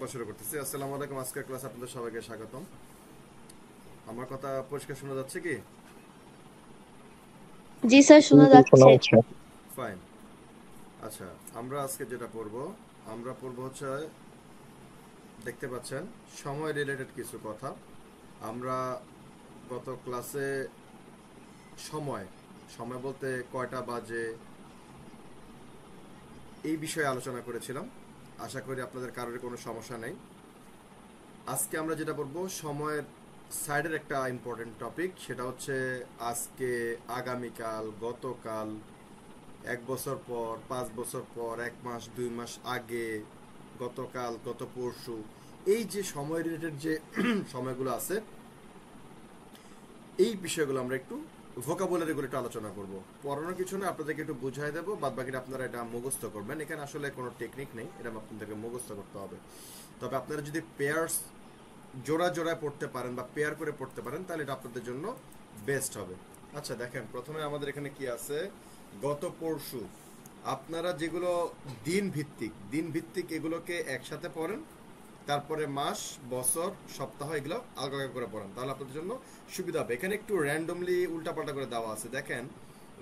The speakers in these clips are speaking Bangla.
আবার শুরু করতেছি। আসসালামু আলাইকুম। আজকের ক্লাস আপনাদের সবাইকে স্বাগতম। আমার কথা পরিষ্কার শোনা যাচ্ছে কি? জি স্যার, শোনা জি, শোনা যাচ্ছে। যাচ্ছে। ফাইন। আচ্ছা, আমরা আজকে যেটা পড়বো, আমরা পড়বো হচ্ছে, দেখতে পাচ্ছেন, সময় রিলেটেড কিছু কথা। আমরা গত ক্লাসে সময় সময় বলতে কয়টা বাজে এই বিষয়ে আলোচনা করেছিলাম। আশা করি আপনাদের কারোর কোনো সমস্যা নেই। আজকে আমরা যেটা পড়বো সময়ের সাইডের একটা ইম্পর্টেন্ট টপিক, সেটা হচ্ছে আজকে, আগামীকাল, গতকাল, 1 বছর পর, 5 বছর পর, 1 মাস 2 মাস আগে, গতকাল, গত পরশু, এই যে সময় রিলেটেড যে সময়গুলো আছে, এই বিষয়গুলো আমরা একটু ভোকাবুলারিগুলো একটু আলোচনা করব। পড়ানোর কিছু না, আপনাদেরকে একটু বুঝাই দেবো, বাদ বাকিটা আপনারা এটা মুখস্থ করবেন। এখানে আসলে কোনো টেকনিক নেই, এটা আপনাদেরকে মুখস্থ করতে হবে। তবে আপনারা যদি পেয়ার্স জোড়া জোড়ায় পড়তে পারেন বা পেয়ার করে পড়তে পারেন, তাহলে এটা আপনাদের জন্য বেস্ট হবে। আচ্ছা দেখেন, প্রথমে আমাদের এখানে কি আছে, গত পরশু। আপনারা যেগুলো দিন ভিত্তিক এগুলোকে একসাথে পড়েন, তারপরে মাস, বছর, সপ্তাহ এগুলো আলাদা আলাদা করে পড়েন, তাহলে আপনাদের জন্য সুবিধা হবে। এখানে একটু র্যান্ডমলি উল্টাপাল্টা করে দেওয়া আছে। দেখেন,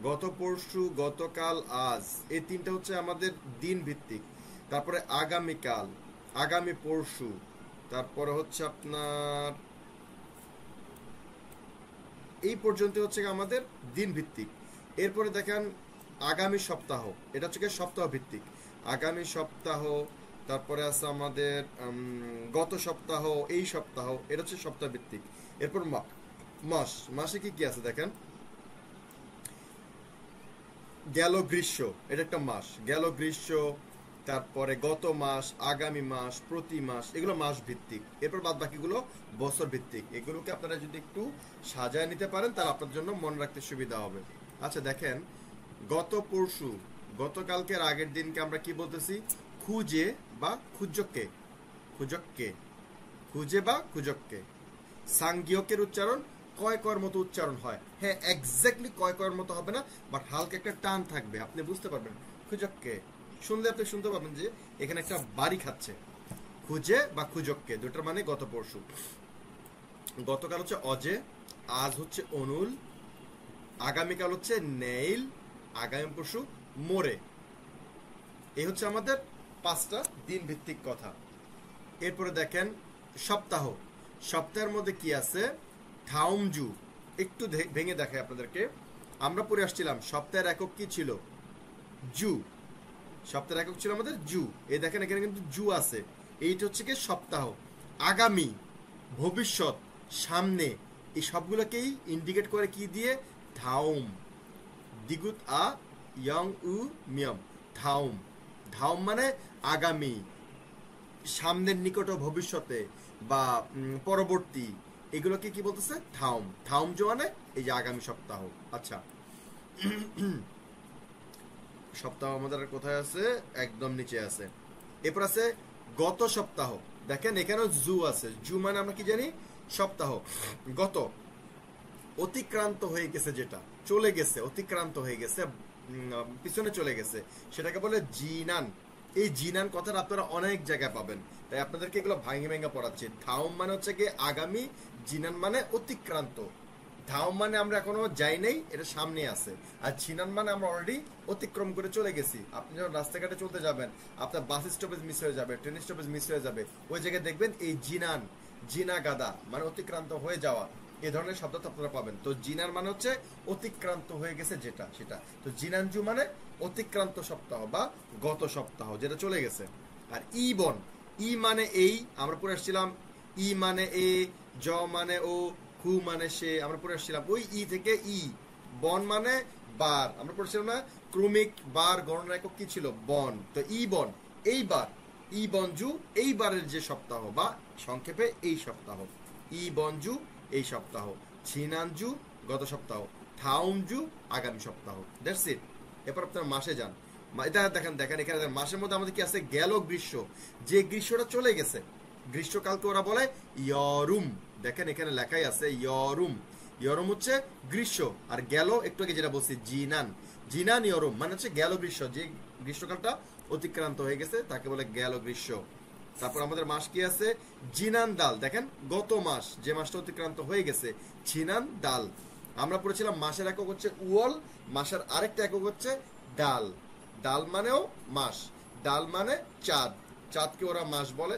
গত পরশু, গতকাল, আজ, এই তিনটা হচ্ছে আমাদের দিন ভিত্তিক। তারপরে আগামীকাল, আগামী পরশু, তারপরে হচ্ছে আপনার এই পর্যন্ত হচ্ছে আমাদের দিন ভিত্তিক। এরপরে দেখেন আগামী সপ্তাহ, এটা হচ্ছে সপ্তাহ ভিত্তিক। আগামী সপ্তাহ, তারপরে আছে আমাদের গত সপ্তাহ, এই সপ্তাহ, এটা হচ্ছে সপ্তাহ ভিত্তিক। এরপর মাস, মাসে কি কি আছে দেখেন, গেল গ্রীষ্ম, এটা একটা মাস, গেল গ্রীষ্ম। তারপরে গত মাস, আগামী মাস, প্রতি মাস, এগুলো মাস ভিত্তিক। এরপর বাদ বাকিগুলো বছর ভিত্তিক। এগুলোকে আপনারা যদি একটু সাজায় নিতে পারেন, তাহলে আপনার জন্য মনে রাখতে সুবিধা হবে। আচ্ছা দেখেন, গত পরশু, গতকালকের আগের দিনকে আমরা কি বলতেছি, খুঁজে বা খুঁজককে, খুঁজককে, খুঁজে বা খুঁজককে। সাংগিয়কের উচ্চারণ কয় কয়ের মতো উচ্চারণ হয়। হ্যাঁ, এক্স্যাক্টলি কয় কয়ের মতো হবে না, বাট হালকা একটা টান থাকবে, আপনি বুঝতে পারবেন। খুঁজককে শুনলে আপনি শুনতে পাবেন যে এখানে একটা বাড়ি খাচ্ছে। খুঁজে বা খুঁজককে, দুটার মানে গত পরশু। গতকাল হচ্ছে অজে, আজ হচ্ছে অনুল, আগামীকাল হচ্ছে নেইল, আগামী পরশু মোরে। এই হচ্ছে আমাদের 5টা দিন ভিত্তিক কথা। এরপরে দেখেন সপ্তাহ, সপ্তাহের মধ্যে কি আছে, থাউমজু। একটু ভেঙে দেখাই আপনাদেরকে। আমরা পড়ে আসছিলাম সপ্তাহের একক কি ছিল, জু। সপ্তাহের একক ছিল আমাদের জু। এই দেখেন এখানে কিন্তু জু আছে। এইটা হচ্ছে কি সপ্তাহ। আগামী, ভবিষ্যৎ, সামনে, এই সবগুলোকেই ইন্ডিকেট করে কি দিয়ে, থাউম। দিগুত আ ইয়ং উ মিয়ম, থাউম। থাউম মানে আগামী, সামনের নিকট ভবিষ্যতে বা পরবর্তী, এগুলোকে কি বলতেছে, থাউম। থাউম মানে এই যে আগামী সপ্তাহ। আচ্ছা, সপ্তাহ আমাদের কোথায় আছে, একদম নিচে আছে। এরপর আছে গত সপ্তাহ। দেখেন এখানেও জু আছে। জু মানে আমরা কি জানি, সপ্তাহ। গত, অতিক্রান্ত হয়ে গেছে, যেটা চলে গেছে, অতিক্রান্ত হয়ে গেছে, পিছনে চলে গেছে, সেটাকে বলে জিনান। এই জিনান কথাটা আপনারা অনেক জায়গায় পাবেন, তাই আপনাদেরকে এগুলো ভাঙে ভেঙে পড়াচ্ছি। থাউম মানে হচ্ছে কি আগামী, জিনান মানে অতিক্রান্ত। ধাম মানে আমরা এখনো যাই নাই, এটা সামনে আছে। আর ছিনান মানে আমরা অলরেডি অতিক্রম করে চলে গেছি। আপনি যখন রাস্তাঘাটে চলতে যাবেন, আপনার বাস স্টপেজ মিস হয়ে যাবে, ট্রেন স্টপেজ মিস হয়ে যাবে, ওই জায়গায় দেখবেন এই জিনান, জিনা গাদা মানে অতিক্রান্ত হয়ে যাওয়া, এই ধরনের শব্দ আপনারা পাবেন। তো জিনার মানে হচ্ছে অতিক্রান্ত হয়ে গেছে যেটা, সেটা। তো জিনানজু মানে অতিক্রান্ত সপ্তাহ বা গত সপ্তাহ, যেটা চলে গেছে। আর ইবন, ই মানে এই, আমরা পড়ে আসছিলাম। ই মানে এ, জ মানে ও, হু মানে সে, আমরা পড়ে আসছিলাম ওই ই থেকে ই। বন মানে বার, আমরা পড়েছিলাম না, ক্রমিক বার গণনা একক কি ছিল, বন। তো ই বন, এইবার। ই বনজু এইবারের যে সপ্তাহ, বা সংক্ষেপে এই সপ্তাহ। ই বনজু এই সপ্তাহ, ছিনানজু গত সপ্তাহ, থাউমজু আগামী সপ্তাহ। That's it. এরপর আপনার মাসে যান। এটা দেখেন, দেখেন এখানে মাসের মধ্যে আমাদের কি আছে, গেল গ্রীষ্ম, যে গ্রীষ্মটা চলে গেছে। গ্রীষ্মকালকে ওরা বলে ইয়রুম। দেখেন এখানে লেখাই আছে ইয়রুম। ইয়রুম হচ্ছে গ্রীষ্ম। আর গেল, একটু আগে যেটা বলছি, জিনান, জিনান ইয়রুম মানে হচ্ছে গেল গ্রীষ্ম, যে গ্রীষ্মকালটা অতিক্রান্ত হয়ে গেছে তাকে বলে গেল গ্রীষ্ম। তারপর আমাদের মাস কি আছে, জিনান দাল। দেখেন গত মাস যে মাসটা অতিক্রান্ত হয়ে গেছে, জিনান দাল। আমরা পড়েছিলাম মাসের একক হচ্ছে উয়ল, মাসের আরেকটা একক হচ্ছে ডাল। ডাল মানেও মাস, ডাল মানে চাঁদ, চাঁদকে ওরা মাস বলে,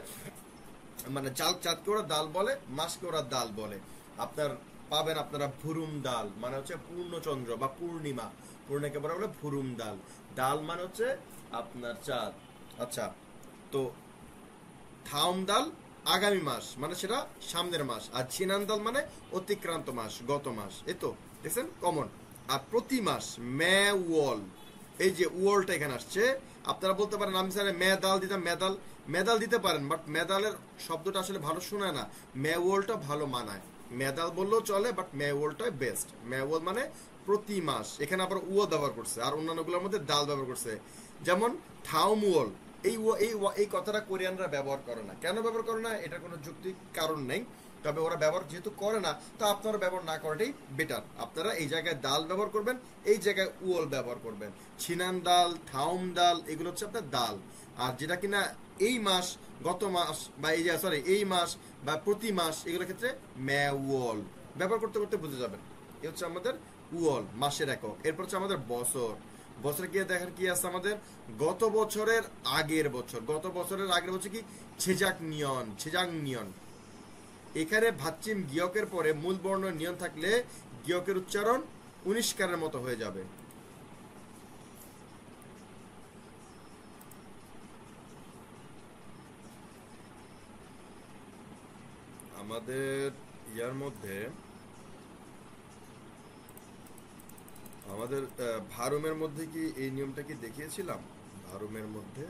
মানে চাঁদকে ওরা দাল বলে, মাসকে ওরা দাল বলে। আপনার পাবেন আপনারা ভুরুম দাল, মানে হচ্ছে পূর্ণচন্দ্র বা পূর্ণিমা, পূর্ণিমাকে বলা বলে ভুরুম দাল। ডাল মানে হচ্ছে আপনার চাঁদ। আচ্ছা, তো থাউম দাল আগামী মাস, মানে সেটা সামনের মাস। আর ছিনান দাল মানে অতিক্রান্ত মাস, গত মাস। এই তো দেখছেন কমন। আর প্রতি মাস মে ওয়াল, এই যে ওয়ালটা এখানে আসছে। আপনারা বলতে পারেন আমি স্যার মেদাল দিতাম, মেদাল মেদাল দিতে পারেন, বাট মেদালের শব্দটা আসলে ভালো শোনায় না, মে ওয়ালটা ভালো মানায়। মেদাল বললেও চলে, বাট মে ওয়ালটাই বেস্ট। মে ওয়াল মানে প্রতি মাস। এখানে আবার উও ব্যবহার করছে, আর অন্যান্যগুলোর মধ্যে দাল ব্যবহার করছে। যেমন থাউম ওয়াল, এই কথাটা কোরিয়ানরা ব্যবহার করে না। কেন ব্যবহার করে না, এটা কোনো যৌক্তিক কারণ নেই, তবে ওরা ব্যবহার যেহেতু করে না, তো আপনারা ব্যবহার না করাটাই বেটার। আপনারা এই জায়গায় দাল ব্যবহার করবেন, এই জায়গায় উয়ল ব্যবহার করবেন। ছিনান দাল, থাউম দাল, এগুলো হচ্ছে আপনার দাল। আর যেটা কিনা এই মাস, গত মাস, বা এই যে সরি এই মাস বা প্রতি মাস, এগুলোর ক্ষেত্রে মে ওয়াল ব্যবহার করতে করতে বুঝে যাবেন। এ হচ্ছে আমাদের উয়ল, মাসের একক। এরপর হচ্ছে আমাদের বছর। বছরে গিয়ে দেখেন কি আছে আমাদের, গত বছরের আগের বছর। গত বছরের আগের বছর কি, ছেজাক নিয়ন, ছেজাং নিয়ন। এখানে ভাচ্চিম গিয়কের পরে মূল বর্ণ নিয়ন থাকলে গিয়কের উচ্চারণ 19 কারের মতো হয়ে যাবে। আমাদের ইয়ার মধ্যে, আমাদের ভারুমের মধ্যে কি এই নিয়মটা কি দেখিয়েছিলাম? ভারুমের মধ্যে,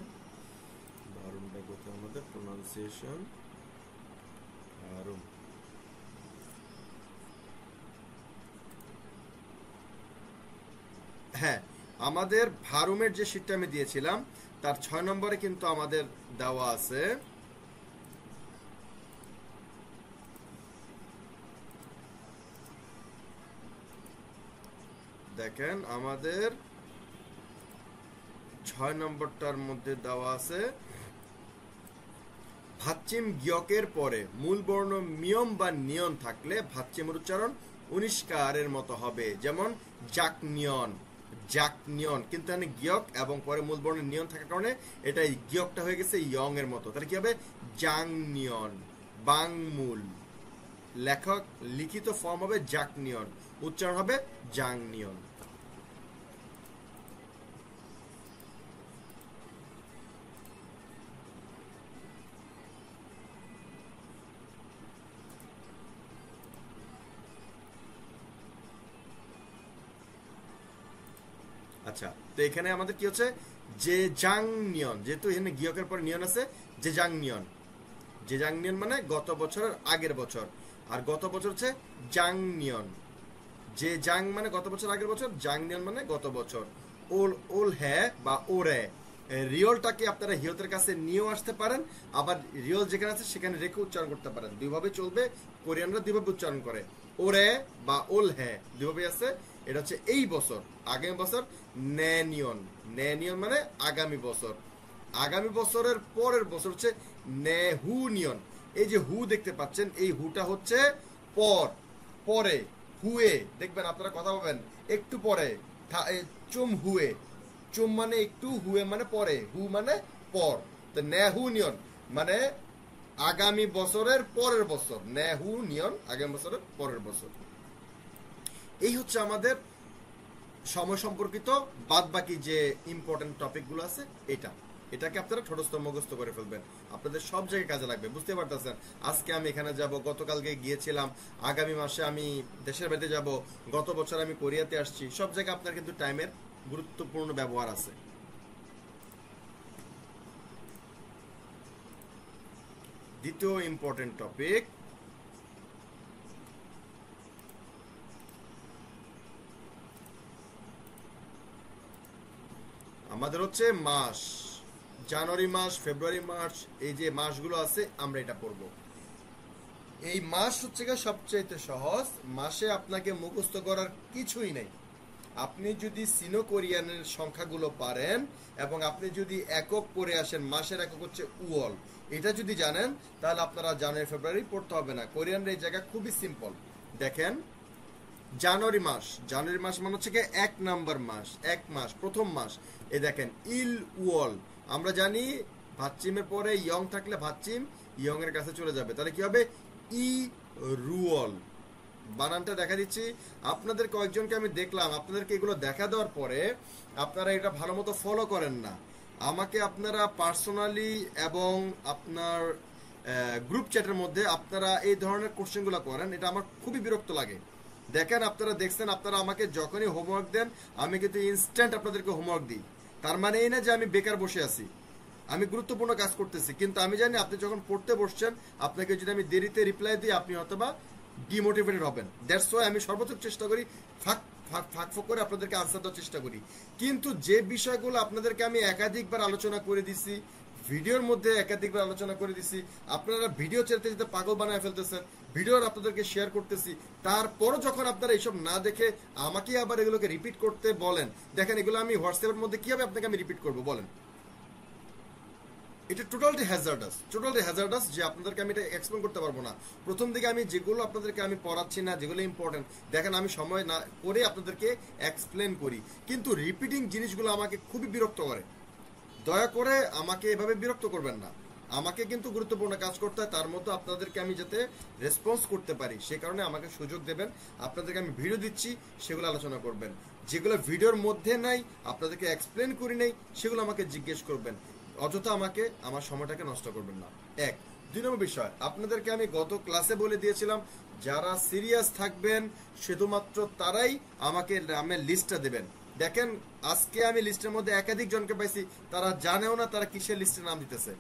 ভারুমটা কোথায় আমাদের, প্রোনাউন্সিয়েশন ভারুম। হ্যাঁ, আমাদের ভারুমের যে শীটটা আমি দিয়েছিলাম তার 6 নম্বরে কিন্তু আমাদের দেওয়া আছে, দেখেন আমাদের 6 নম্বরটার মধ্যে দেওয়া আছে, ভাচ্চিম গিয়কের পরে মূল বর্ণ মিয়ম বা নিয়ন থাকলে ভাচ্চিমের উচ্চারণ 19 কারের মতো হবে। যেমন জাক নিয়ন, জাক নিয়ন, কিন্তু এখানে গিয়ক এবং পরে মূল বর্ণের নিয়ন থাকার কারণে এটা গিয়কটা হয়ে গেছে ইয়ং এর মতো। তাহলে কি হবে, জাং নিয়ন, বাং মূল। লেখক লিখিত ফর্ম হবে জাক নিয়ন, উচ্চারণ হবে জাং নিয়ন। আচ্ছা, তো এখানে আমাদের কি হচ্ছে, যে জাং নিয়ন, যেহেতু এখানে গিয়কের পর নিয়ন আছে, যে জাং নিয়ন। যে জাং নিয়ন মানে গত বছরের আগের বছর, আর গত বছর হচ্ছে জাং নিয়ন। যে জাং মানে গত বছর আগের বছর, জাং নিয়ন মানে গত বছর। ওল ওল হ্যাঁ বা ওরে, রিয়লটাকে আপনারা হিয়তের কাছে নিয়েও আসতে পারেন, আবার রিয়ল যেখানে আছে সেখানে রেখে উচ্চারণ করতে পারেন। দুইভাবে চলবে, কোরিয়ানরা দুইভাবে উচ্চারণ করে, ওরে বা ওল হ্যাঁ, দুইভাবে আছে। এটা হচ্ছে এই বছর, আগামী বছর ন্যানিয়ন। ন্যানিয়ন মানে আগামী বছর। আগামী বছরের পরের বছর হচ্ছে নেহুনিয়ন। এই যে হু দেখতে পাচ্ছেন, এই হুটা হচ্ছে পর, পরে, হুয়ে। দেখবেন আপনারা কথা বলবেন একটু পরে, চুম হুয়ে, চুম মানে একটু, হুয়ে মানে পরে, হু মানে পর। তো নেহুনিয়ন মানে আগামী বছরের পরের বছর, নেহুনিয়ন আগামী বছরের পরের বছর। এই হচ্ছে আমাদের সময় সম্পর্কিত বাদ বাকি যে ইম্পর্টেন্ট টপিকগুলো আছে, এটাকে আপনারা ঠোঁটস্থ মুখস্থ করে ফেলবেন, আপনাদের সব জায়গায় কাজে লাগবে। বুঝতে পারতেছেন, আজকে আমি এখানে যাব, গতকালকে গিয়েছিলাম, আগামী মাসে আমি দেশের বাড়িতে যাব, গত বছর আমি কোরিয়াতে আসছি, সব জায়গায় আপনার কিন্তু টাইমের গুরুত্বপূর্ণ ব্যবহার আছে। দ্বিতীয় ইম্পর্টেন্ট টপিক, আমাদের হচ্ছে মাস। জানুয়ারি মাস, ফেব্রুয়ারি মাস, এই যে মাসগুলো আছে আমরা এটা পড়বো। এই মাস হচ্ছে সবচেয়ে সহজ, মাসে আপনাকে মুখস্থ করার কিছুই নেই। আপনি যদি সিনো কোরিয়ানের সংখ্যাগুলো পারেন এবং আপনি যদি একক পড়ে আসেন, মাসের একক হচ্ছে উওল, এটা যদি জানেন তাহলে আপনারা জানুয়ারি ফেব্রুয়ারি পড়তে হবে না। কোরিয়ানের এই জায়গা খুবই সিম্পল। দেখেন জানুয়ারি মাস মানে হচ্ছে কি 1 নাম্বার মাস, 1 মাস, প্রথম মাস। এই দেখেন ইল উওল, আমরা জানি ভাচ্চিমের পরে ইয়ং থাকলে ভাচ্চিম ইয়ং এর কাছে চলে যাবে, তাহলে কি হবে ই রুওল। বানানটা দেখা দিচ্ছি আপনাদের কয়েকজনকে, আমি দেখলাম আপনাদেরকে এগুলো দেখা দেওয়ার পরে আপনারা এটা ভালো মতো ফলো করেন না। আমাকে আপনারা পার্সোনালি এবং আপনার গ্রুপ চ্যাটের মধ্যে আপনারা এই ধরনের কোশ্চেনগুলো করেন, এটা আমার খুবই বিরক্ত লাগে। দেখেন আপনারা দেখছেন, আপনারা আমাকে যখনই হোমওয়ার্ক দেন আমি কিন্তু ইনস্ট্যান্ট আপনাদেরকে হোমওয়ার্ক দিই। তার মানে এই না যে আমি বেকার বসে আছি, আমি গুরুত্বপূর্ণ কাজ করতেছি। কিন্তু আমি জানি আপনি যখন পড়তে বসছেন, আপনাকে যদি আমি দেরিতে রিপ্লাই দিই আপনি হয়তোবা ডিমোটিভেটেড হবেন। দ্যাটস ওয়াই আমি সর্বোচ্চ চেষ্টা করি ফাঁক করে আপনাদেরকে আনসার দেওয়ার চেষ্টা করি। কিন্তু যে বিষয়গুলো আপনাদেরকে আমি একাধিকবার আলোচনা করে দিছি, ভিডিওর মধ্যে একাধিকবার আলোচনা করে দিছি, আপনারা ভিডিও ছেড়তে যেতে পাগল বানায় ফেলতেছেন, ভিডিও আপনাদেরকে শেয়ার করতেছি, তারপরও যখন আপনারা এইসব না দেখে আমাকে আবার এগুলোকে রিপিট করতে বলেন, দেখেন এগুলো আমি হোয়াটসঅ্যাপের মধ্যে কিভাবে আপনাকে আমি রিপিট করবো বলেন? এটা টোটালি হ্যাজার্ডাস যে আপনাদেরকে আমি এটা এক্সপ্লেন করতে পারবো না। প্রথম দিকে আমি যেগুলো আপনাদেরকে আমি পড়াচ্ছি না, যেগুলো ইম্পর্টেন্ট, দেখেন আমি সময় না করে আপনাদেরকে এক্সপ্লেন করি, কিন্তু রিপিটিং জিনিসগুলো আমাকে খুবই বিরক্ত করে। দয়া করে আমাকে এভাবে বিরক্ত করবেন না। আমাকে কিন্তু গুরুত্বপূর্ণ কাজ করতে হয়, তার মধ্যে আপনাদেরকে আমি যাতে রেসপন্স করতে পারি সে কারণে আমাকে সুযোগ দেবেন। আপনাদেরকে আমি ভিডিও দিচ্ছি, সেগুলো আলোচনা করবেন। যেগুলো ভিডিওর মধ্যে নাই, আপনাদেরকে এক্সপ্লেন করি নাই, সেগুলো আমাকে জিজ্ঞেস করবেন। অযথা আমাকে আমার সময়টাকে নষ্ট করবেন না। 1 2 নম্বর বিষয়, আপনাদেরকে আমি গত ক্লাসে বলে দিয়েছিলাম যারা সিরিয়াস থাকবেন শুধুমাত্র তারাই আমাকে নামের লিস্টটা দেবেন। দেখেন আজকে আমি লিস্টের মধ্যে একাধিক জনকে পাইছি, তারা জানেও না তারা কিসের লিস্টে নাম দিতেছে।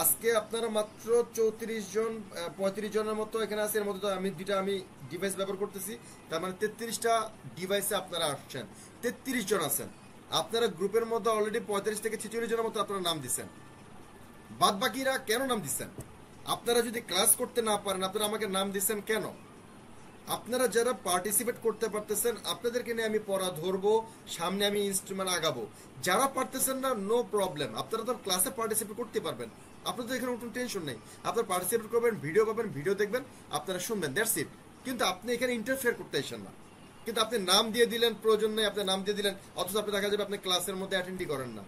আজকে আপনারা মাত্র 34 জন 35 জনের মতো এখানে আছে, এর মধ্যে তো আমি দুইটা আমি ডিভাইস ব্যবহার করতেছি, তার মানে 33টা ডিভাইসে আপনারা আসছেন, 33 জন আছেন। আপনারা গ্রুপের মধ্যে অলরেডি 35 থেকে 46 জনের মতো আপনারা নাম দিচ্ছেন। বাদ বাকিরা কেন নাম দিচ্ছেন? আপনারা যদি ক্লাস করতে না পারেন আপনারা আমাকে নাম দিচ্ছেন কেন? আপনারা যারা পার্টিসিপেট করতে পারতেছেন আপনাদেরকে নিয়ে আমি পড়া ধরবো, সামনে আমি ইনস্ট্রুমেন্ট আগাবো। যারা পারতেছেন না নো প্রবলেম, আপনারা তো ক্লাসে পার্টিসিপেট করতে পারবেন, আপনাদের এখানে কোনো টেনশন নেই। আপনারা পার্টিসিপেট করবেন, ভিডিও পাবেন, ভিডিও দেখবেন, আপনারা শুনবেন, দ্যাটস ইট। কিন্তু আপনি এখানে ইন্টারফেয়ার করতে আসেন না। কিন্তু আপনি নাম দিয়ে দিলেন, প্রয়োজন নেই আপনি নাম দিয়ে দিলেন, অথচ আপনি দেখা যাবে আপনি ক্লাসের মধ্যে অ্যাটেন্ডই করেন না।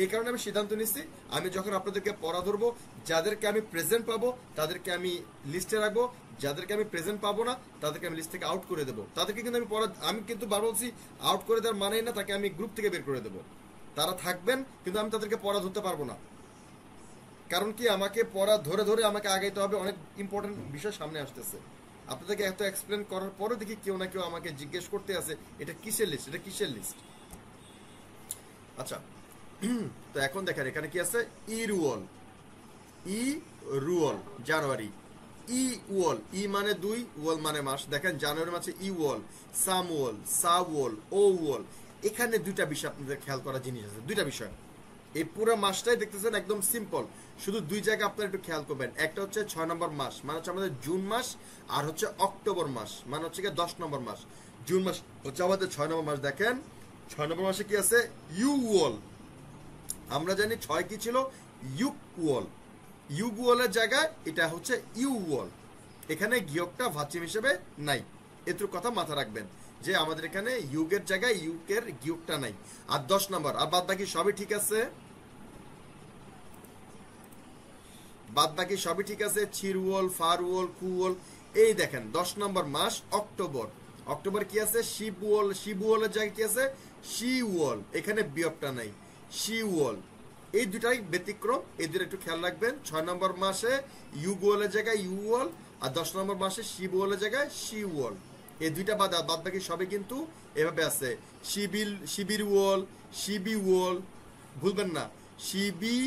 এই কারণে আমি সিদ্ধান্ত নিচ্ছি, আমি যখন আপনাদেরকে পড়া ধরবো, যাদেরকে আমি প্রেজেন্ট পাবো তাদেরকে আমি লিস্টে রাখবো, যাদেরকে আমি প্রেজেন্ট পাবো না তাদেরকে আমি লিস্ট থেকে আউট করে দেবো। তাদেরকে কিন্তু আমি কিন্তু বার বলছি আউট করে দেওয়ার মানেই না তাকে আমি গ্রুপ থেকে বের করে দেবো। তারা থাকবেন কিন্তু আমি তাদেরকে পড়া ধরতে পারবো না। কারণ কি, আমাকে পড়া ধরে ধরে আমাকে আগাইতে হবে, অনেক ইম্পর্টেন্ট বিষয় সামনে আসতেছে। আপনাদেরকে এত এক্সপ্লেন করার পরে দেখি কেউ না কেউ আমাকে জিজ্ঞেস করতে আছে এটা কিসের লিস্ট, এটা কিসের লিস্ট। আচ্ছা, তো এখন দেখেন এখানে কি আছে, ই রুয়াল জানুয়ারি, ই ওয়াল, ই মানে 2, ওয়াল মানে মাস। দেখেন জানুয়ারি মাসে ই ওয়াল, সাম ওয়াল, সা ওয়াল, ও ওয়াল। এখানে দুইটা বিষয় আপনাদের খেয়াল করার জিনিস আছে, দুইটা বিষয়। এই পুরো মাসটাই দেখতেছেন একদম সিম্পল, শুধু দুই জায়গা আপনারা একটু খেয়াল করবেন। একটা হচ্ছে 6 নম্বর মাস মানে হচ্ছে আমাদের জুন মাস, আর হচ্ছে অক্টোবর মাস মানে হচ্ছে 10 নম্বর মাস। জুন মাস হচ্ছে আমাদের 6 নম্বর মাস। দেখেন 6 নম্বর মাসে কি আছে, ইউ ওয়াল। আমরা জানি 6 কি ছিল, ইউক ওয়াল। ইউক ওয়ালের জায়গায় এটা হচ্ছে ইউ ওয়াল। এখানে গিয়কটা ভাচিম হিসেবে নাই, এটুকু কথা মাথা রাখবেন যে আমাদের এখানে ইউকের জায়গায় ইউকের গিয়কটা নাই। আর 10 নম্বর, আর বাদ বাকি সবই ঠিক আছে, বাদ বাকি সবই ঠিক আছে, চিরওয়াল, ফারওয়াল, কুওয়াল। এই দেখেন 10 নম্বর মাস অক্টোবর। অক্টোবর কি আছে, শিবওয়াল, শিবওয়ালের জায়গায় কি আছে, শিওয়াল। এখানে বিয়কটা নাই, শিওয়াল। এই দুটাই ব্যতিক্রম, এই দুটো একটু খেয়াল রাখবেন। 6 নম্বর মাসে ইউগোয়ালের জায়গায় ইউওয়াল, আর 10 নম্বর মাসে শিবওয়ালের জায়গায় শিওয়াল। এই দুইটা বাদ বাকি সবই কিন্তু এভাবে আছে, শিবির ওয়াল, শিবি ওয়াল, ভুলবেন না, শিবি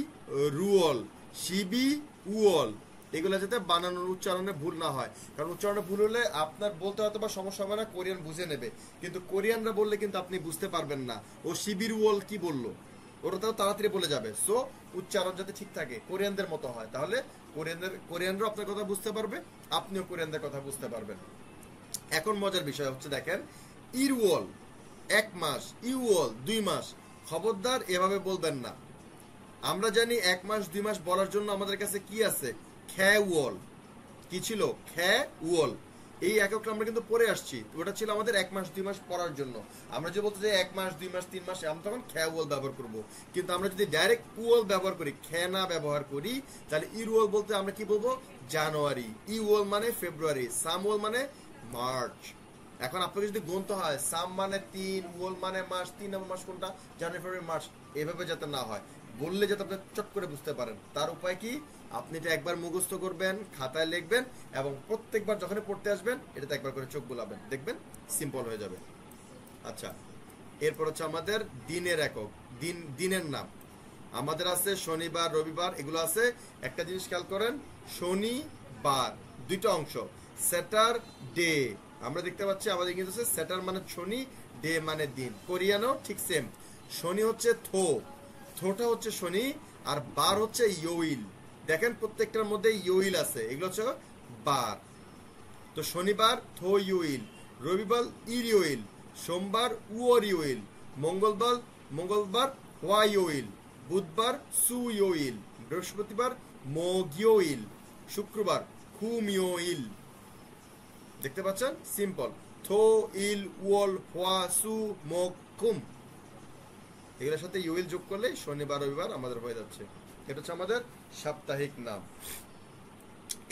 রুয়াল, শিবি ওয়াল। এগুলো যাতে বানানোর উচ্চারণে ভুল না হয়, কারণ উচ্চারণে ভুল হলে আপনার বলতে হয়তো বা সমস্যা হবে না, কোরিয়ান বুঝে নেবে, কিন্তু কোরিয়ানরা বললে কিন্তু আপনি বুঝতে পারবেন না ও শিবির ওয়াল কি বললো, ওরা তো তাড়াতাড়ি বলে যাবে। সো উচ্চারণ যাতে ঠিক থাকে, কোরিয়ানদের মতো হয়, তাহলে কোরিয়ানরাও আপনার কথা বুঝতে পারবে, আপনিও কোরিয়ানদের কথা বুঝতে পারবেন। এখন মজার বিষয় হচ্ছে দেখেন ইরওয়াল 1 মাস, ইউওয়াল 2 মাস। খবরদার এভাবে বলবেন না। আমরা জানি 1 মাস 2 মাস বলার জন্য আমাদের কাছে কি আছে? খ্যাওয়াল। কি ছিল? খ্যাওয়াল। এই এককটা আমরা কিন্তু পড়ে আসছি, ওটা ছিল আমাদের 1 মাস 2 মাস পড়ার জন্য। আমরা যে বলতে চাই 1 মাস 2 মাস 3 মাস, আমরা তখন খ্যাওয়াল ব্যবহার করব। কিন্তু আমরা যদি ডাইরেক্ট উওয়াল ব্যবহার করি, খ্যা না ব্যবহার করি, তাহলে ইরওয়াল বলতে আমরা কি বলবো? জানুয়ারি। ইওয়াল মানে ফেব্রুয়ারি, সামওয়াল মানে মার্চ। এখন আপনাকে যদি গুনতে হয়, সাম মানে 3, ওয়াল মানে মাস, 3 নম্বর মাস কোনটা? জানুয়ারি, ফেব্রুয়ারি, মার্চ। এভাবে যাতে না হয়, বললে যাতে আপনি চট করে বুঝতে পারেন, তার উপায় কি? আপনি এটা একবার মুখস্থ করবেন, খাতায় লিখবেন, এবং প্রত্যেকবার যখন পড়তে আসবেন এটাতে একবার করে চোখ বুলাবেন, দেখবেন সিম্পল হয়ে যাবে। আচ্ছা, এরপর হচ্ছে আমাদের দিনের একক, দিনের নাম। আমাদের আছে শনিবার, রবিবার, এগুলো আছে। একটা জিনিস খেয়াল করেন, শনিবার দুইটা অংশ, স্যাটারডে। আমরা দেখতে পাচ্ছি আমাদের কিন্তু স্যাটার মানে শনি, ডে মানে দিন। কোরিয়ানও ঠিক সেম। শনি হচ্ছে থো, থোটা হচ্ছে শনি, আর বার হচ্ছে ইয়োইল। দেখেন প্রত্যেকটার মধ্যে ইয়োইল আছে, এগুলো হচ্ছে বার। তো শনিবার থো ইয়োইল, রবিবার ইরিওইল, সোমবার উওরিওইল, মঙ্গলবার ওয়াইওইল, বুধবার সুইওইল, বৃহস্পতিবার মোগিওইল, শুক্রবার খুমিওইল। দেখতে পাচ্ছেন? সিম্পল। থো ইল ওয়াল হোয়া সু মোগ কুম, এগুলোর সাথে ইউইল যোগ করলে শনিবার রবিবার আমাদের হয়ে যাচ্ছে। এটা হচ্ছে আমাদের সাপ্তাহিক নাম।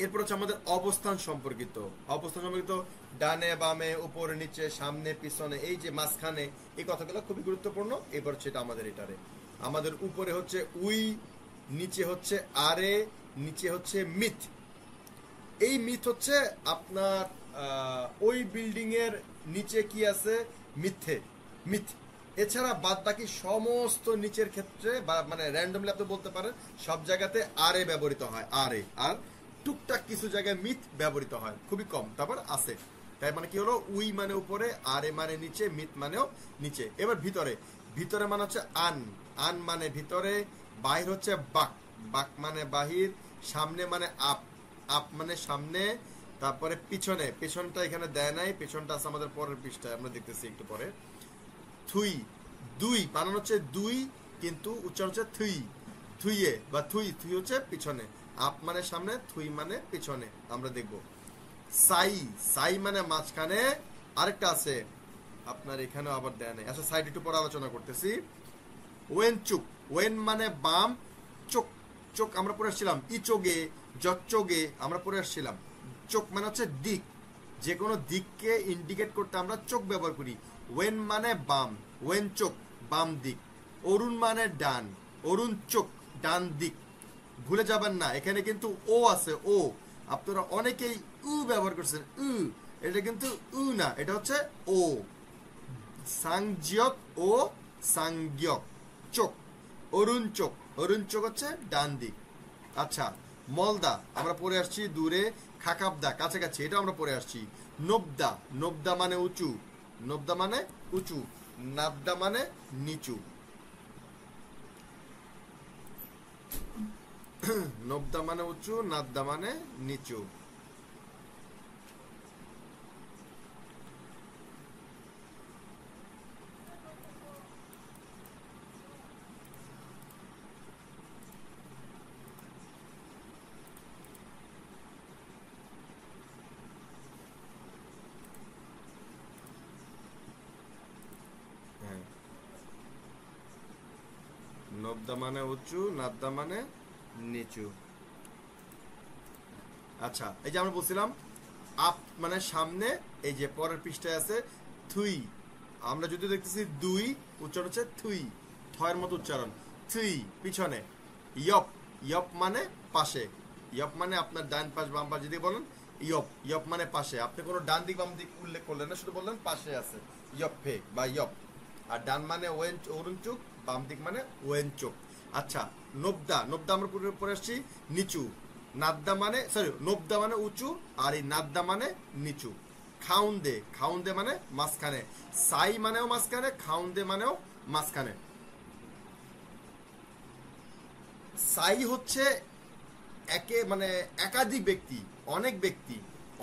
এরপর হচ্ছে আমাদের অবস্থান সম্পর্কিত। অবস্থান সম্পর্কিত ডানে বামে, উপরে নিচে, সামনে পিছনে, এই যে মাঝখানে, এই কথাগুলো খুবই গুরুত্বপূর্ণ। এবার সেটা আমাদের এটারে, আমাদের উপরে হচ্ছে উই, নিচে হচ্ছে আরে, নিচে হচ্ছে মিথ। এই মিথ হচ্ছে আপনার ওই বিল্ডিং এর নিচে কি আছে? মিথ্যে, মিথ। এছাড়া বাদ বাকি সমস্ত নিচের ক্ষেত্রে বা মানে র্যান্ডমলি আপনি বলতে পারেন সব জায়গাতে আরে ব্যবহৃত হয়, আরে। আর টুকটাক কিছু জায়গায় মিথ ব্যবহৃত হয়, খুবই কম, তারপর আছে। তাই মানে কি হলো? উই মানে উপরে, আরে মানে নিচে, মিথ মানেও নিচে। এবার ভিতরে, ভিতরে মানে হচ্ছে আন, আন মানে ভিতরে, বাহির হচ্ছে বাক, বাক মানে বাহির, সামনে মানে আপ, আপ মানে সামনে, তারপরে পিছনে, পেছনটা এখানে দেয় নাই, পেছনটা আছে আমাদের পরের পৃষ্ঠায়, আমরা দেখতেছি একটু পরে। থুই, দুই বানানো হচ্ছে দুই, কিন্তু উচ্চারণ হচ্ছে থুই, থুইয়ে বা থুই, থুই হচ্ছে পিছনে, আপ মানে সামনে, থুই মানে পিছনে, আমরা দেখব। সাই, সাই মানে মাঝখানে, আরেকটা আছে আপনার এখানেও আবার দেয় নাই। আচ্ছা, সাইড একটু পরে আলোচনা করতেছি। ওয়েন চুক, ওয়েন মানে বাম, চোখ, চোখ আমরা পড়ে আসছিলাম ইচোগে, জচ্চোগে আমরা পড়ে আসছিলাম। চোখ মানে হচ্ছে দিক, যে কোনো দিককে ইন্ডিকেট করতে আমরা চোখ ব্যবহার করি। ওয়েন মানে বাম, ওয়েন চোখ বাম দিক। অরুণ মানে ডান, অরুণ চোখ ডান দিক। ভুলে যাবেন না, এখানে কিন্তু ও আছে, ও। আপনারা অনেকেই উ ব্যবহার করছেন, উ, এটা কিন্তু উ না, এটা হচ্ছে ও। সাংজিয়ক ও সাংগ্যক, চোখ, অরুণ চোখ, অরুণ চোখ হচ্ছে ডান দিক। আচ্ছা, মলদা আমরা পড়ে আসছি দূরে, খাকাবদা কাছাকাছি, এটা আমরা পড়ে আসছি। নবদা, নবদা মানে উঁচু, নবদা মানে উঁচু, নাবদা মানে নিচু। নবদা মানে উঁচু, নাবদা মানে নিচু। হ্যাঁ, নবদা মানে উঁচু, নাবদা মানে নিচু। আচ্ছা, এই যে আমরা বলছিলাম আপ মানে সামনে, এই যে পরের পৃষ্ঠায় আছে থুই, আমরা যদি দেখতেছি দুই, উচ্চারণ হচ্ছে থুই, থয়ের মতো উচ্চারণ। থুই পিছনে। ইয়প, ইয়প মানে পাশে, ইয়প মানে আপনার ডান পাশ বাম পাশ যদি বলেন ইয়প, ইয়প মানে পাশে। আপনি কোনো ডান দিক বাম দিক উল্লেখ করলেন না, শুধু বললেন পাশে আছে, ইয়পে বা ইয়প। আর ডান মানে ওয়েন, অরুণ চোখ, বাম দিক মানে ওয়েন চোখ। আচ্ছা, নবদা, নবদা আমরা পরে আসছি নিচু। নাদ্দা মানে, সরি, নবদা মানে উঁচু, আর এই নাদ্দা মানে নিচু। খাউন্দে, খাউন্দে মানে মাঝখানে। সাই মানেও মাঝখানে, খাউন্দে মানেও মাঝখানে। সাই হচ্ছে একে মানে একাধিক ব্যক্তি, অনেক ব্যক্তি,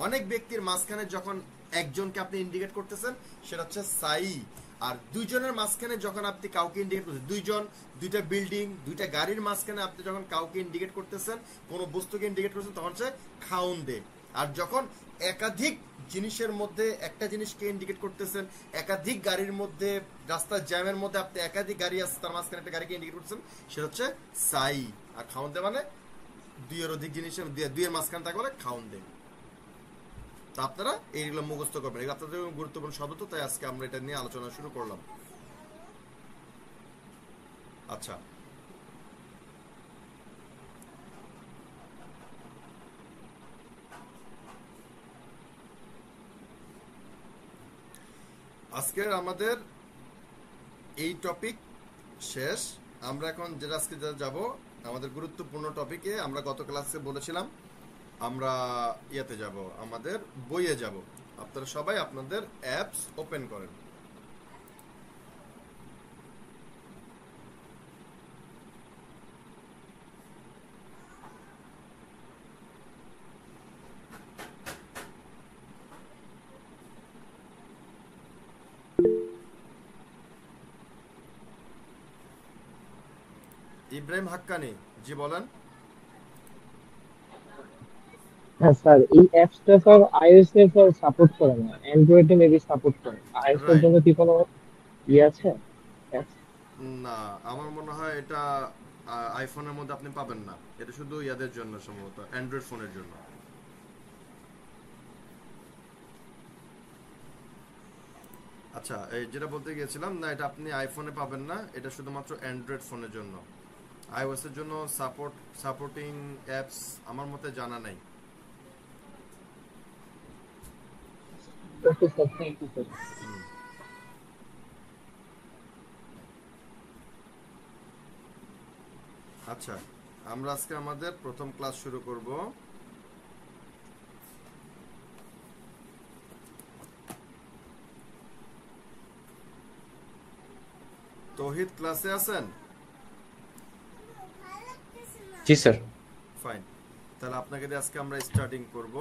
অনেক ব্যক্তির মাঝখানে যখন একজনকে আপনি ইন্ডিকেট করতেছেন, সেটা হচ্ছে সাই। আর দুইজনের মাঝখানে যখন আপনি কাউকে ইন্ডিকেট করতেছেন, দুইজন, দুইটা বিল্ডিং, দুইটা গাড়ির মাঝখানে আপনি যখন কাউকে ইন্ডিকেট করতেছেন, কোনো বস্তুকে ইন্ডিকেট করতেছেন, তখন হচ্ছে খাউন দে। আর যখন একাধিক জিনিসের মধ্যে একটা জিনিসকে ইন্ডিকেট করতেছেন, একাধিক গাড়ির মধ্যে, রাস্তার জ্যামের মধ্যে আপনি একাধিক গাড়ি আছে, তার মাঝখানে একটা গাড়িকে ইন্ডিকেট করতেছেন, সেটা হচ্ছে সাই। আর খাউন দে মানে দুইয়ের অধিক জিনিসের, দুইয়ের মাঝখানে থাকা বলে খাউন দে। তা আপনারা এইগুলো মুখস্থ করবেন, এগুলো আপনাদের গুরুত্বপূর্ণ শব্দ, তো তাই আজকে আমরা এটা নিয়ে আলোচনা শুরু করলাম। আচ্ছা, আজকের আমাদের এই টপিক শেষ। আমরা এখন যেটা আজকে যাব আমাদের গুরুত্বপূর্ণ টপিকে, আমরা গত ক্লাসে বলেছিলাম আমরা ইয়েতে যাব, আমাদের বইয়ে যাব। আপনারা সবাই আপনাদের অ্যাপস ওপেন করেন। ইব্রাহিম হাক্কানি জি বলেন। হ্যাঁ স্যার, এই অ্যাপসটা স্যার আইওএস এর স্যার সাপোর্ট করে না, অ্যান্ড্রয়েড এ মেবি সাপোর্ট করে। আইওএস এর রাইট। জন্য কি কোনো ইয়ে আছে apps? না, আমার মনে হয় এটা আইফোনের মধ্যে আপনি পাবেন না, এটা শুধু ইয়াদের জন্য, সম্ভবত অ্যান্ড্রয়েড ফোনের জন্য। আচ্ছা, এই যেটা বলতে গিয়েছিলাম, না এটা আপনি আইফোনে পাবেন না, এটা শুধুমাত্র অ্যান্ড্রয়েড ফোনের জন্য। আইওএস এর জন্য সাপোর্টিং অ্যাপস আমার মতে জানা নাই। Okay sir, thank you sir. আচ্ছা, আমরা আজকে আমাদের প্রথম ক্লাস শুরু করব। তৌহিদ ক্লাসে আছেন? জি স্যার। ফাইন, তাহলে আপনাকে দিয়ে আজকে আমরা স্টার্টিং করব।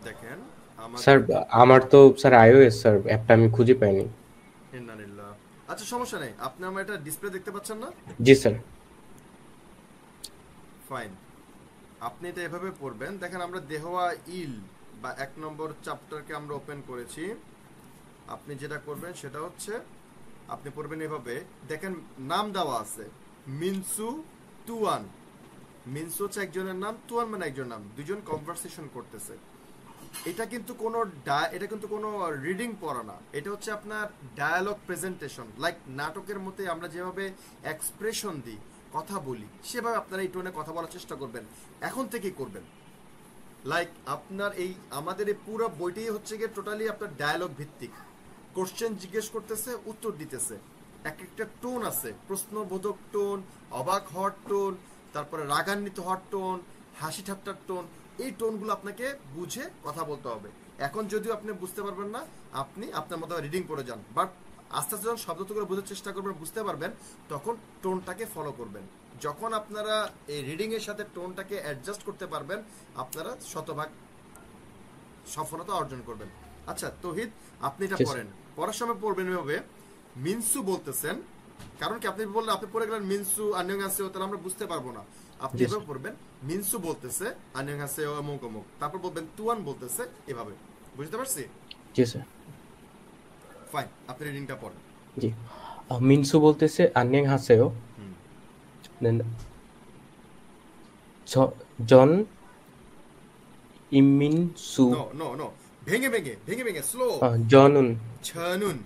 দেখেন স্যার আমাদের আমার তো স্যার আইওএস স্যার, অ্যাপটা আমি খুঁজে পাইনি। ইন্নালিল্লাহ। আচ্ছা, সমস্যা নেই, আপনি আমার এটা ডিসপ্লে দেখতে পাচ্ছেন না? জি স্যার। ফাইন, আপনি এটা এভাবে পড়বেন। দেখেন আমরা দেহওয়া ইল বা 1 নম্বর চ্যাপ্টারকে আমরা ওপেন করেছি। আপনি যেটা করবেন সেটা হচ্ছে আপনি পড়বেন এভাবে। দেখেন নাম দেওয়া আছে মিনসু তুয়ান। মিনসু হচ্ছে একজনের নাম, তুয়ান মানে একজন নাম, দুজন কনভারসেশন করতেছে। এটা কিন্তু কোনো রিডিং পড়া না, এটা হচ্ছে আপনার ডায়ালগ প্রেজেন্টেশন। লাইক নাটকের মধ্যে আমরা যেভাবে এক্সপ্রেশন দিই, কথা বলি, সেভাবে আপনারা এই টোনে কথা বলার চেষ্টা করবেন, এখন থেকেই করবেন। লাইক আপনার এই আমাদের এই পুরো বইটাই হচ্ছে গিয়ে টোটালি আপনার ডায়ালগ ভিত্তিক। কোশ্চেন জিজ্ঞেস করতেছে, উত্তর দিতেছে, এক একটা টোন আছে, প্রশ্নবোধক টোন, অবাক হওয়ার টোন, তারপরে রাগান্বিত হওয়ার টোন, হাসি ঠাট্টার টোন। এই টোনগুলো আপনাকে বুঝে কথা বলতে হবে। এখন যদিও আপনি বুঝতে পারবেন না, আপনি আপনার মতো রিডিং করে যান, বাট আস্তে আস্তে যখন শব্দ করে বোঝার চেষ্টা করবেন, বুঝতে পারবেন, তখন টোনটাকে ফলো করবেন। যখন আপনারা এই রিডিং এর সাথে টোনটাকে অ্যাডজাস্ট করতে পারবেন, আপনারা শতভাগ সফলতা অর্জন করবেন। আচ্ছা তৌহিদ, আপনি এটা পড়েন। পড়ার সময় পড়বেন এভাবে, মিনসু বলতেছেন, কারণ কি আপনি বললে আপনি পড়ে গেলেন মিনসু আন্যঙ্গাসেও, তাহলে আমরা বুঝতে পারবো না। আপনি এভাবে পড়বেন, মিনসু বলতেছে আন্যঙ্গাসেও অমুক অমুক, তারপর বলবেন তুয়ান বলতেছে, এভাবে। বুঝতে পারছি? জি স্যার। ফাইন, আপনি রিডিংটা পড়েন। জি, মিনসু বলতেছে আন্যং হাসেও, দেন জন ইমিনসু। নো নো নো, ভেঙে ভেঙে ভেঙে ভেঙে, স্লো। জনুন ছনুন,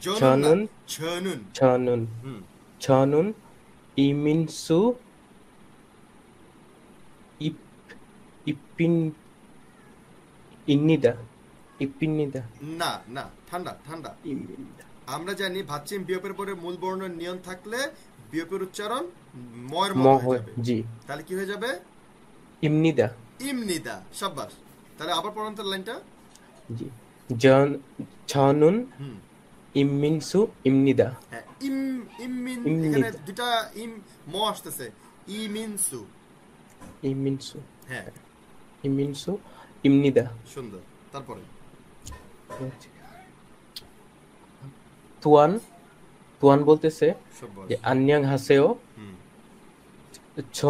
ছনুন ছনুন ছনুন ছনুন ইমিনসু ইপ ইপিন ইন্নিদা ইপিন্নিদা। না না, ঠান্ডা ঠান্ডা। ইমিন্দা। আমরা জানি ভাচ্চিম বিয়োগের পরে মূল বর্ণের নিয়ম থাকলে বিয়োগের উচ্চারণ ময়ের ম মতো হয়ে হয়, যাবে। জি। তাহলে কি হয়ে যাবে? ইমনিদা। ইমনিদা, শাবাশ। তাহলে আবার পড়ান তো লাইনটা। জি, জন ছনুন হুম, ইমিনসু ইমনিদা। হ্যাঁ, ইম ইমিন, এখানে ইমনিদা দুটা ইম ম আসতেছে, ইমিনসু। ইমিনসু হ্যাঁ, ইমিনসু ইমনিদা। সুন্দর। তারপরে তুয়ান, তুয়ান বলতেছে সব বল। যে আন্যাং হাসেও হুম।